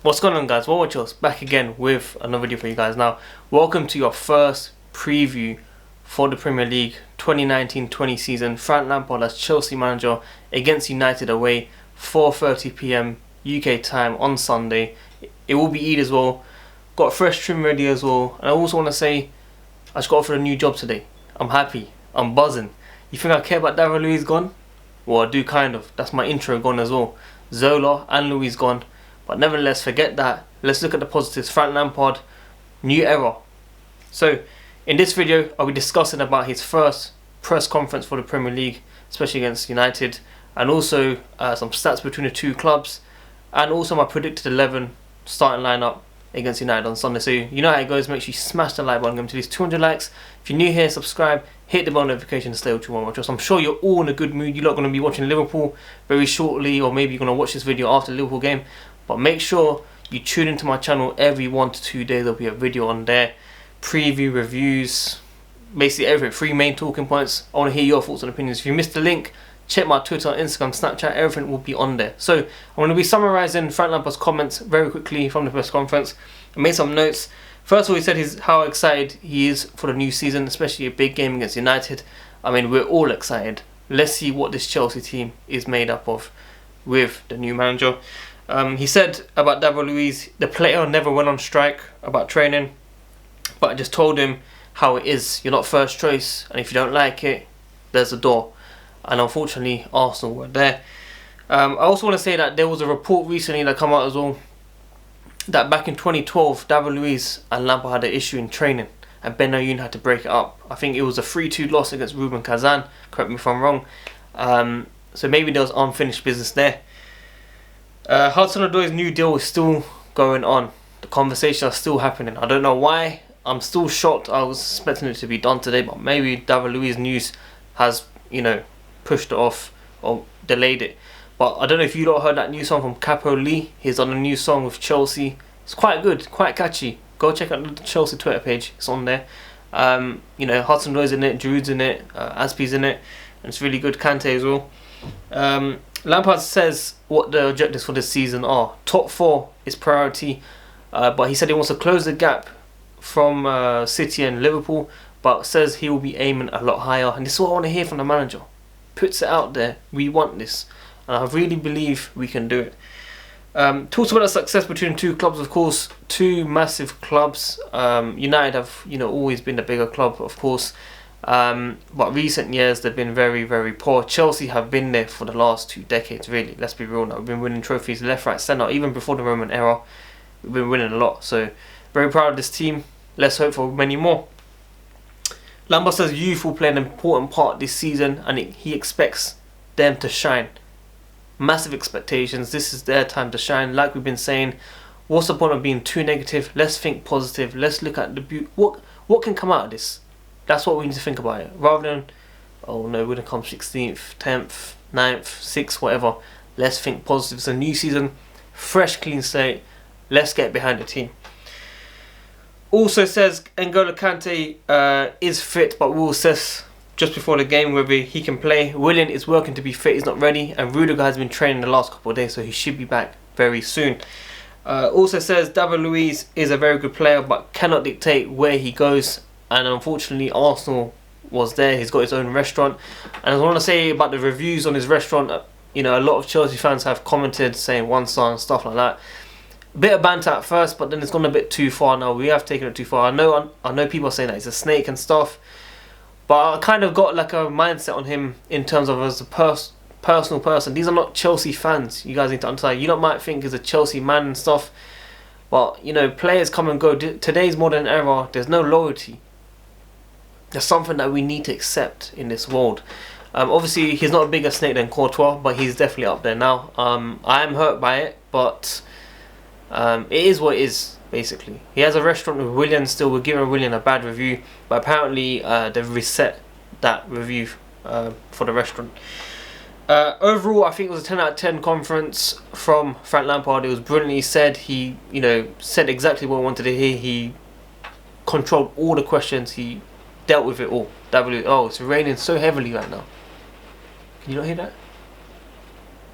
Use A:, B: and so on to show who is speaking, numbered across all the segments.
A: What's going on, guys? Well, Chelsea back again with another video for you guys. Now, welcome to your first preview for the Premier League 2019-20 season. Frank Lampard as Chelsea manager against United away, 4:30 PM UK time on Sunday. It will be Eid as well. Got a fresh trim ready as well. And I also want to say, I just got offered a new job today. I'm happy. I'm buzzing. You think I care about Luiz gone? Well, I do kind of. That's my intro gone as well. Zola and Luiz gone. But nevertheless, forget that. Let's look at the positives. Frank Lampard, new era. So, in this video, I'll be discussing about his first press conference for the Premier League, especially against United, and also some stats between the two clubs, and also my predicted 11 starting lineup against United on Sunday. So, you know how it goes. Make sure you smash the like button, get to these 200 likes. If you're new here, subscribe, hit the bell notification to stay what you want to watch us. I'm sure you're all in a good mood. You're not going to be watching Liverpool very shortly, or maybe you're going to watch this video after the Liverpool game. But make sure you tune into my channel every 1 to 2 days. There'll be a video on there, preview, reviews, basically everything, 3 main talking points. I want to hear your thoughts and opinions. If you missed the link, check my Twitter, Instagram, Snapchat, everything will be on there. So I'm going to be summarising Frank Lampard's comments very quickly from the press conference. I made some notes. First of all, he said how excited he is for the new season, especially a big game against United. I mean, we're all excited. Let's see what this Chelsea team is made up of with the new manager. He said about Luiz, the player never went on strike about training, but I just told him how it is. You're not first choice, and if you don't like it, there's a door. And unfortunately, Arsenal were there. I also want to say that there was a report recently that came out as well, that back in 2012, Luiz and Lampard had an issue in training, and Ben Ayoun had to break it up. I think it was a 3-2 loss against Ruben Kazan, correct me if I'm wrong. So maybe there was unfinished business there. HUDSON-ODOI's new deal is still going on. The conversations are still happening. I don't know why. I'm still shocked. I was expecting it to be done today, but maybe Luiz's news has, pushed it off or delayed it. But I don't know if you lot heard that new song from Capo Lee. He's on a new song with Chelsea. It's quite good, quite catchy. Go check out the Chelsea Twitter page. It's on there. HUDSON-ODOI's in it, Giroud's in it, Aspie's in it, and it's really good. Kante as well. Lampard says what the objectives for this season are. Top 4 is priority, but he said he wants to close the gap from City and Liverpool, but says he will be aiming a lot higher. And this is what I want to hear from the manager. Puts it out there. We want this, and I really believe we can do it. Talks about the success between the two clubs, of course. 2 massive clubs. United have always been the bigger club, of course. But recent years they've been very, very poor. Chelsea have been there for the last 2 decades, really. Let's be real now. We've been winning trophies left, right, centre. Even before the Roman era, we've been winning a lot. So, very proud of this team. Let's hope for many more. Lampard says youth will play an important part this season, and he expects them to shine. Massive expectations. This is their time to shine. Like we've been saying, what's the point of being too negative? Let's think positive. Let's look at the beauty. What can come out of this? That's what we need to think about it. Rather than, oh no, we're going to come 16th, 10th, 9th, 6th, whatever. Let's think positive. It's a new season, fresh, clean slate. Let's get behind the team. Also says N'Golo Kante is fit, but we'll assess just before the game whether he can play. Willian is working to be fit. He's not ready. And Rudiger has been training the last couple of days, so he should be back very soon. Also says Luiz is a very good player, but cannot dictate where he goes. And unfortunately, Arsenal was there. He's got his own restaurant. And I want to say about the reviews on his restaurant, a lot of Chelsea fans have commented saying 1 star and stuff like that. A bit of banter at first, but then it's gone a bit too far now. We have taken it too far. I know people are saying that he's a snake and stuff, but I kind of got like a mindset on him in terms of as a personal person. These are not Chelsea fans. You guys need to understand. You might think he's a Chelsea man and stuff, but players come and go. Today's modern era, there's no loyalty. There's something that we need to accept in this world. Obviously, he's not a bigger snake than Courtois, but he's definitely up there now. I am hurt by it, but it is what it is, basically. He has a restaurant with Willian still. We're giving Willian a bad review, but apparently they've reset that review for the restaurant. Overall, I think it was a 10 out of 10 conference from Frank Lampard. It was brilliantly said. He, said exactly what I wanted to hear. He controlled all the questions. He dealt with it all. Oh, it's raining so heavily right now. Can you not hear that?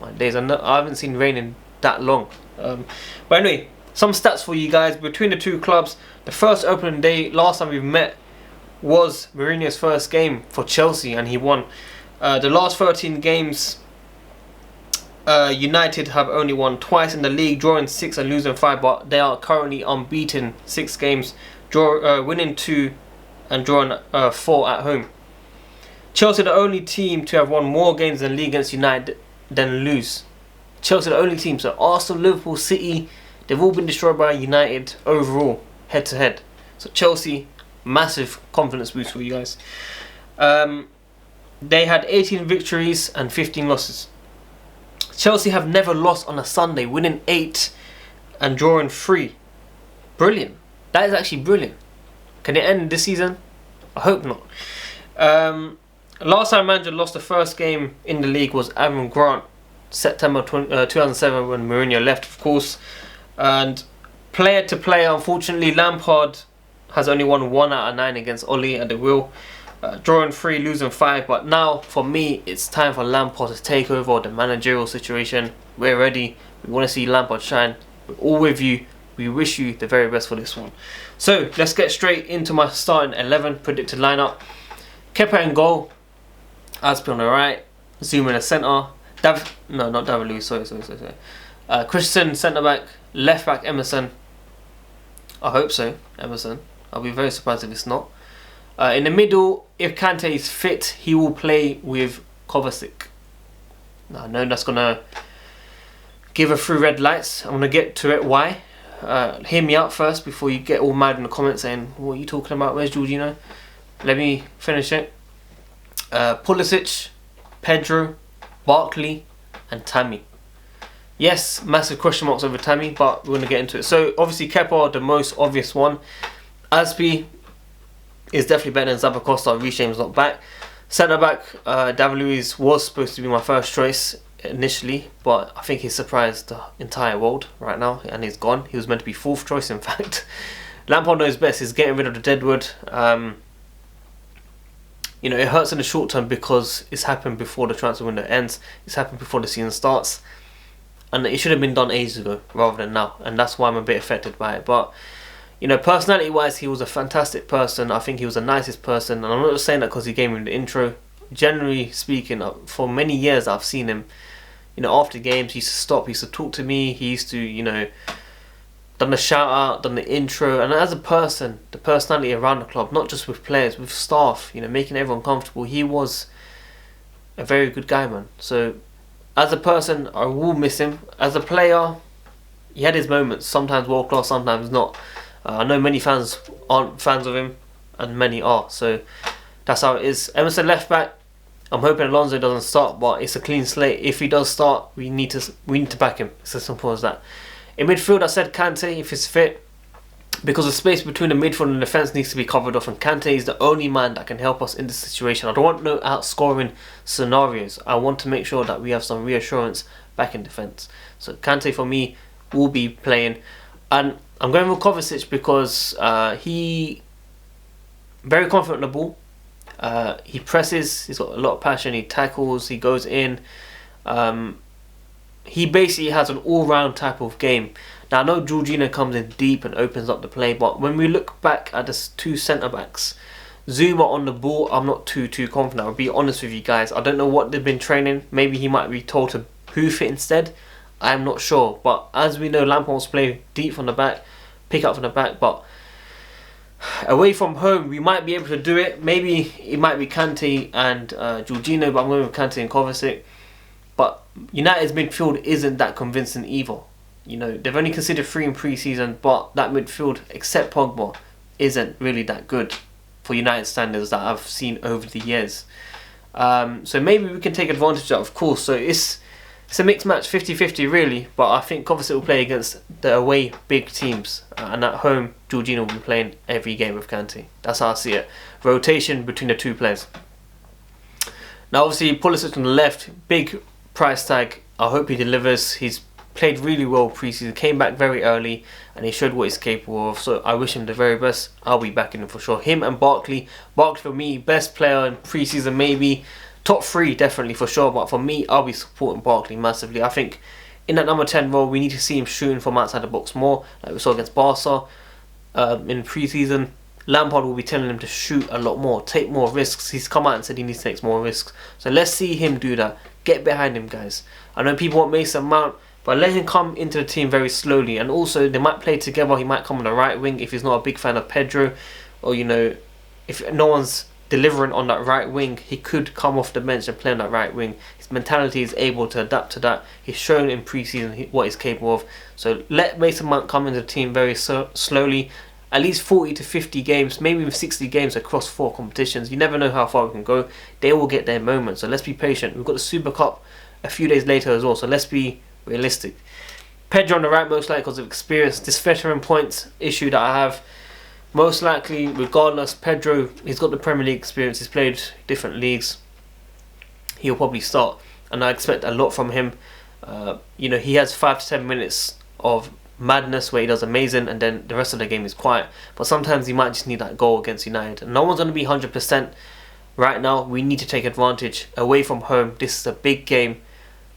A: My days, I haven't seen rain in that long. But anyway, some stats for you guys between the two clubs. The first opening day, last time we met, was Mourinho's first game for Chelsea, and he won. The last 13 games, United have only won twice in the league, drawing 6 and losing 5, but they are currently unbeaten 6 games, winning 2 and drawing 4 at home. Chelsea are the only team to have won more games in the league against United than lose. Chelsea are the only team. So Arsenal, Liverpool, City, they've all been destroyed by United overall, head to head. So Chelsea, massive confidence boost for you guys. They had 18 victories and 15 losses. Chelsea have never lost on a Sunday, winning 8 and drawing 3. Brilliant. That is actually brilliant. Can it end this season? I hope not. Last time manager lost the first game in the league was Aaron Grant, September 2007, when Mourinho left, of course. And player to player, unfortunately, Lampard has only won 1 out of 9 against Oli at the wheel. Drawing 3, losing 5. But now, for me, it's time for Lampard to take over the managerial situation. We're ready. We want to see Lampard shine. We're all with you. We wish you the very best for this one. So, let's get straight into my starting 11 predicted lineup. Kepa in goal. Aspi on the right. Zoom in the centre. Not David Luiz. Sorry. Christensen centre back. Left back Emerson. I hope so. Emerson. I'll be very surprised if it's not. In the middle, if Kante is fit, he will play with Kovacic. Now, I know that's going to give a few red lights. I'm going to get to it. Why? Hear me out first before you get all mad in the comments saying, what are you talking about? Where's Jorginho? Let me finish it. Pulisic, Pedro, Barkley and Tammy. Yes, massive question marks over Tammy, but we're going to get into it. So, obviously, Kepa, the most obvious one. Aspi is definitely better than Zappacosta. Reshame's not back. Centre back, David Luiz was supposed to be my first choice initially, but I think he's surprised the entire world right now, and he's gone. He was meant to be 4th choice, in fact. Lampard knows best. He's getting rid of the deadwood. You know, it hurts in the short term because it's happened before the transfer window ends. It's happened before the season starts, and it should have been done ages ago rather than now, and that's why I'm a bit affected by it. But you know, personality wise, he was a fantastic person. I think he was the nicest person, and I'm not just saying that because he gave me the intro. Generally speaking, for many years I've seen him, you know, after games he used to stop, he used to talk to me, he used to, you know, done the shout out, done the intro, and as a person, the personality around the club, not just with players, with staff, you know, making everyone comfortable, he was a very good guy, man. So as a person, I will miss him. As a player, he had his moments, sometimes world class, sometimes not. I know many fans aren't fans of him, and many are, so that's how it is. Emerson left back. I'm hoping Alonso doesn't start, but it's a clean slate. If he does start, we need to back him. It's as simple as that. In midfield, I said Kante if he's fit, because the space between the midfield and the defence needs to be covered off, and Kante is the only man that can help us in this situation. I don't want no outscoring scenarios. I want to make sure that we have some reassurance back in defence. So Kante for me will be playing, and I'm going with Kovacic because he very confident on the ball. He presses. He's got a lot of passion. He tackles. He goes in. He basically has an all-round type of game. Now I know Jorginho comes in deep and opens up the play, but when we look back at the 2 centre backs, Zuma on the ball, I'm not too confident. I'll be honest with you guys. I don't know what they've been training. Maybe he might be told to hoof it instead. I'm not sure, but as we know, Lampard wants to play deep from the back, pick up from the back, but away from home we might be able to do it. Maybe it might be Kante and Jorginho, but I'm going with Kante and Kovacic. But United's midfield isn't that convincing either. You know, they've only considered 3 in pre-season, but that midfield, except Pogba, isn't really that good for United standards that I've seen over the years. So maybe we can take advantage of course. So it's a mixed match, 50-50 really, but I think Kovacic will play against the away big teams, and at home Jorginho will be playing every game with Kante. That's how I see it. Rotation between the 2 players. Now obviously Pulisic on the left, big price tag. I hope he delivers. He's played really well pre-season, came back very early, and he showed what he's capable of, so I wish him the very best. I'll be backing him for sure. Him and Barkley for me, best player in pre-season maybe. Top 3 definitely for sure, but for me, I'll be supporting Barkley massively. I think in that number 10 role, we need to see him shooting from outside the box more, like we saw against Barca in pre-season. Lampard will be telling him to shoot a lot more, take more risks. He's come out and said he needs to take more risks. So let's see him do that. Get behind him, guys. I know people want Mason Mount, but let him come into the team very slowly. And also, they might play together. He might come on the right wing if he's not a big fan of Pedro. Or, you know, if no one's delivering on that right wing, he could come off the bench and play on that right wing. His mentality is able to adapt to that. He's shown in pre-season what he's capable of. So let Mason Mount come into the team very slowly. At least 40 to 50 games, maybe even 60 games across 4 competitions. You never know how far we can go. They will get their moment. So let's be patient. We've got the Super Cup a few days later as well. So let's be realistic. Pedro on the right, most likely because of experience. This veteran points issue that I have, most likely, regardless, Pedro, he's got the Premier League experience. He's played different leagues. He'll probably start. And I expect a lot from him. You know, he has 5 to 10 minutes of madness where he does amazing, and then the rest of the game is quiet. But sometimes he might just need that goal against United. And no one's going to be 100% right now. We need to take advantage away from home. This is a big game.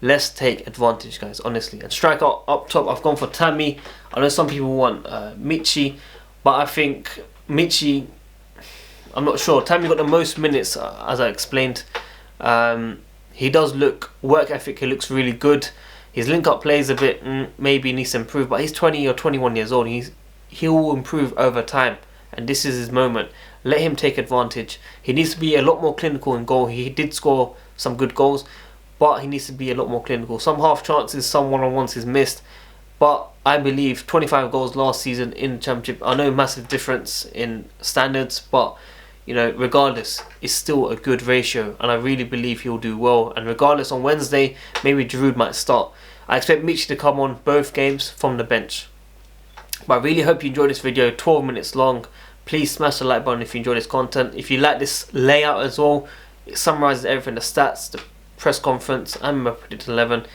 A: Let's take advantage, guys, honestly. And striker up top, I've gone for Tammy. I know some people want Michi, but I think Michi, I'm not sure. Tammy got the most minutes, as I explained. He does look, work ethic, he looks really good. His link-up play is a bit, maybe needs to improve, but he's 20 or 21 years old. He will improve over time, and this is his moment. Let him take advantage. He needs to be a lot more clinical in goal. He did score some good goals, but he needs to be a lot more clinical. Some half chances, some one-on-ones he's missed, but I believe 25 goals last season in the Championship. I know massive difference in standards, but you know, regardless, it's still a good ratio, and I really believe he'll do well. And regardless, on Wednesday, maybe Giroud might start. I expect Michi to come on both games from the bench. But I really hope you enjoyed this video, 12 minutes long. Please smash the like button if you enjoy this content. If you like this layout as well, it summarises everything, the stats, the press conference, and my predicted 11.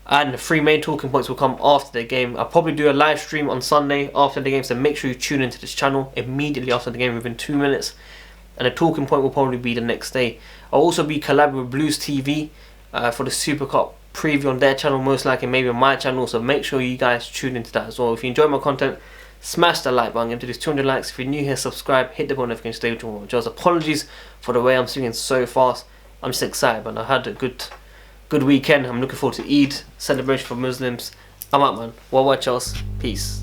A: And the 3 main talking points will come after the game. I'll probably do a live stream on Sunday after the game, so make sure you tune into this channel immediately after the game within 2 minutes. And the talking point will probably be the next day. I'll also be collaborating with Blues TV for the Super Cup preview on their channel, most likely maybe on my channel. So make sure you guys tune into that as well. If you enjoy my content, smash the like button. Get to this 200 likes. If you're new here, subscribe, hit the bell notification, stay with me. Just apologies for the way I'm speaking so fast. I'm just excited, man. I had a good weekend. I'm looking forward to Eid celebration for Muslims. I'm out, man. Well, watch us. Peace.